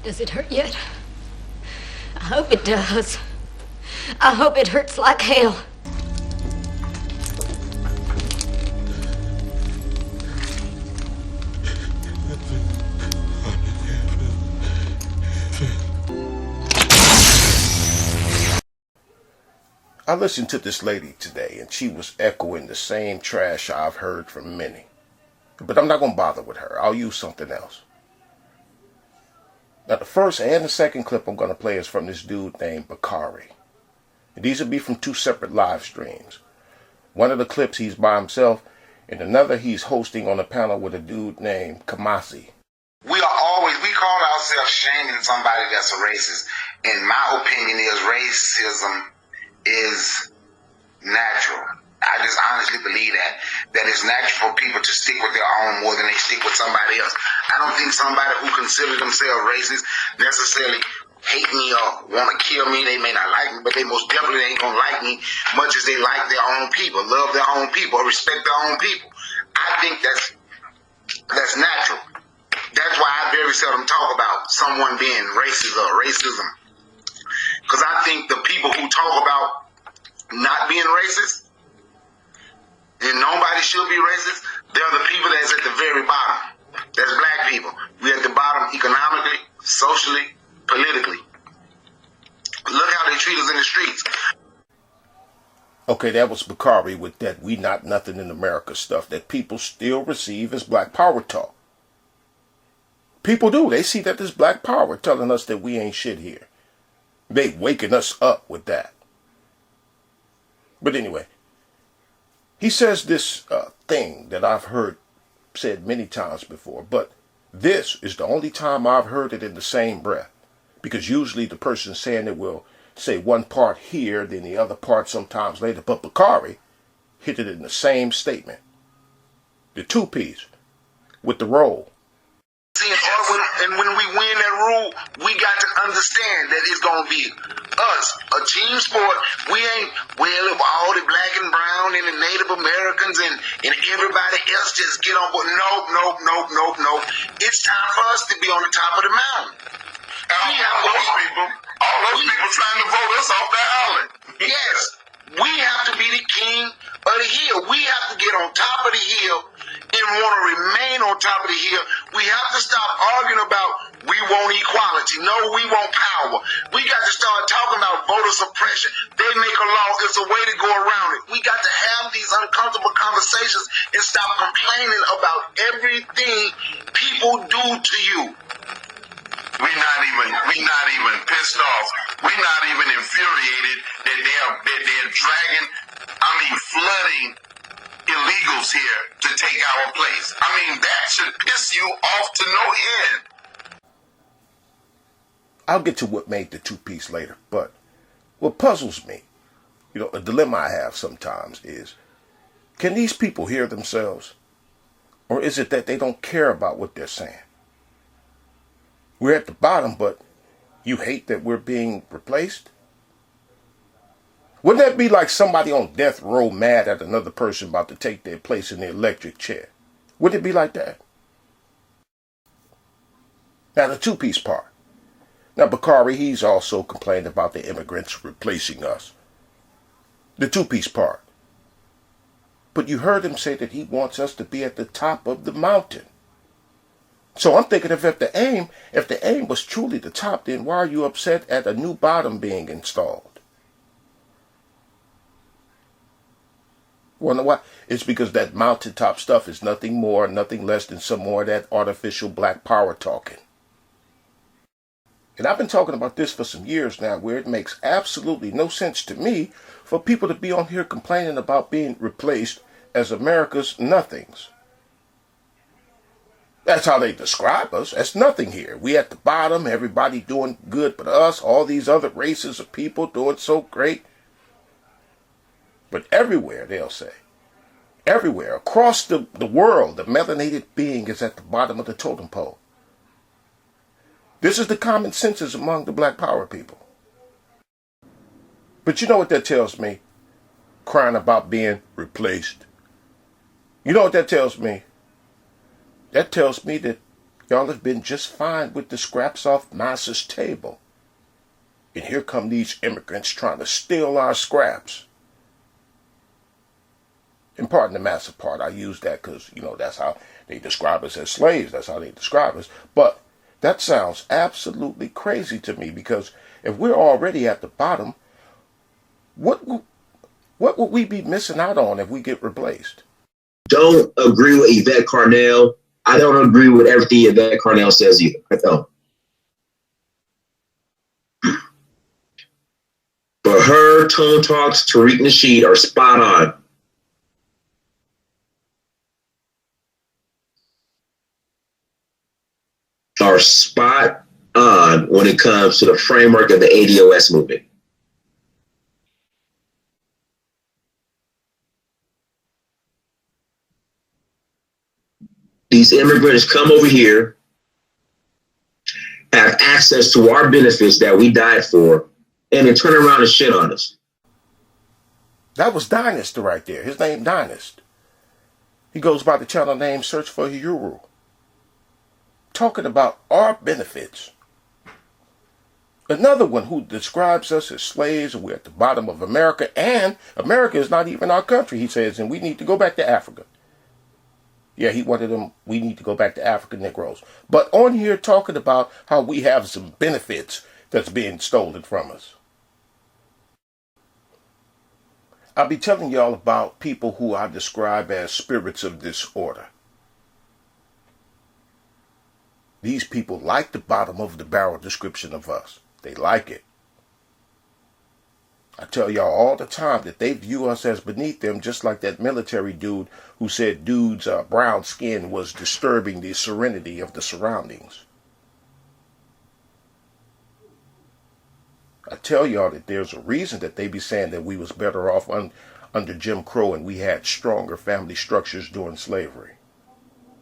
Does it hurt yet? I hope it does. I hope it hurts like hell. I listened to this lady today, and she was echoing the same trash I've heard from many. But I'm not going to bother with her. I'll use something else. Now, the first and the second clip I'm going to play is from this dude named Bakari. And these will be from two separate live streams. One of the clips he's by himself, and another he's hosting on a panel with a dude named Kamasi. We call ourselves shaming somebody that's a racist. And my opinion is racism is natural. I just honestly believe that it's natural for people to stick with their own more than they stick with somebody else. I don't think somebody who considers themselves racist necessarily hate me or want to kill me. They may not like me, but they most definitely ain't gonna like me much as they like their own people, love their own people, or respect their own people. I think that's natural. That's why I very seldom talk about someone being racist or racism. Because I think the people who talk about not being racist, and nobody should be racist, they're the people that's at the very bottom. That's black people. We're at the bottom economically, socially, politically. Look how they treat us in the streets. Okay, that was Bakari with that "we not nothing in America" stuff that people still receive as black power talk. People do. They see that as black power telling us that we ain't shit here. They waking us up with that. But anyway, he says this thing that I've heard said many times before, but this is the only time I've heard it in the same breath. Because usually the person saying it will say one part here, then the other part sometimes later. But Bakari hit it in the same statement. The two-piece with the roll. And when we win that rule, we got to understand that it's going to be us, a team sport. We ain't, well, if all the black and brown and the Native Americans and everybody else just get on board. Nope. It's time for us to be on the top of the mountain. All those people trying to vote us off the island. Yes, we have to be the king of the hill. We have to get on top of the hill and want to remain on top of the hill. We have to stop arguing about we want equality. No, we want power. We got to start talking about voter suppression. They make a law. It's a way to go around it. We got to have these uncomfortable conversations and stop complaining about everything people do to you. We're not even pissed off. We're not even infuriated that they're dragging, flooding illegals here to take our place. That should piss you off to no end. I'll get to what made the two-piece later, but what puzzles me, a dilemma I have sometimes is, can these people hear themselves? Or is it that they don't care about what they're saying? We're at the bottom, but you hate that we're being replaced? Wouldn't that be like somebody on death row mad at another person about to take their place in the electric chair? Wouldn't it be like that? Now, the two-piece part. Now, Bakari, he's also complained about the immigrants replacing us. The two-piece part. But you heard him say that he wants us to be at the top of the mountain. So I'm thinking if the aim was truly the top, then why are you upset at a new bottom being installed? Wonder why? It's because that mountaintop stuff is nothing more, nothing less than some more of that artificial black power talking. And I've been talking about this for some years now, where it makes absolutely no sense to me for people to be on here complaining about being replaced as America's nothings. That's how they describe us. That's nothing here. We at the bottom, everybody doing good but us, all these other races of people doing so great. But everywhere, they'll say, everywhere, across the world, the melanated being is at the bottom of the totem pole. This is the common consensus among the black power people. But you know what that tells me? Crying about being replaced. You know what that tells me? That tells me that Y'all have been just fine with the scraps off Master's table. And here come these immigrants trying to steal our scraps. And pardon the massive part, I use that because, that's how they describe us as slaves. That's how they describe us. But that sounds absolutely crazy to me, because if we're already at the bottom, what would we be missing out on if we get replaced? Don't agree with Yvette Carnell. I don't agree with everything Yvette Carnell says either. I don't. For her, Tone Talks, Tariq Nasheed are spot on. Are spot on when it comes to the framework of the ADOS movement. These immigrants come over here, have access to our benefits that we died for, and then turn around and shit on us. That was Dynast right there. His name Dynast. He goes by the channel name Search for Yuru. Talking about our benefits. Another one who describes us as slaves, and we're at the bottom of America, and America is not even our country, he says, and we need to go back to Africa. Yeah, he wanted them, we need to go back to African Negroes. But on here talking about how we have some benefits that's being stolen from us. I'll be telling y'all about people who I describe as spirits of disorder. These people like the bottom of the barrel description of us. They like it. I tell y'all all the time that they view us as beneath them, just like that military dude who said dude's brown skin was disturbing the serenity of the surroundings. I tell y'all that there's a reason that they be saying that we was better off under Jim Crow and we had stronger family structures during slavery.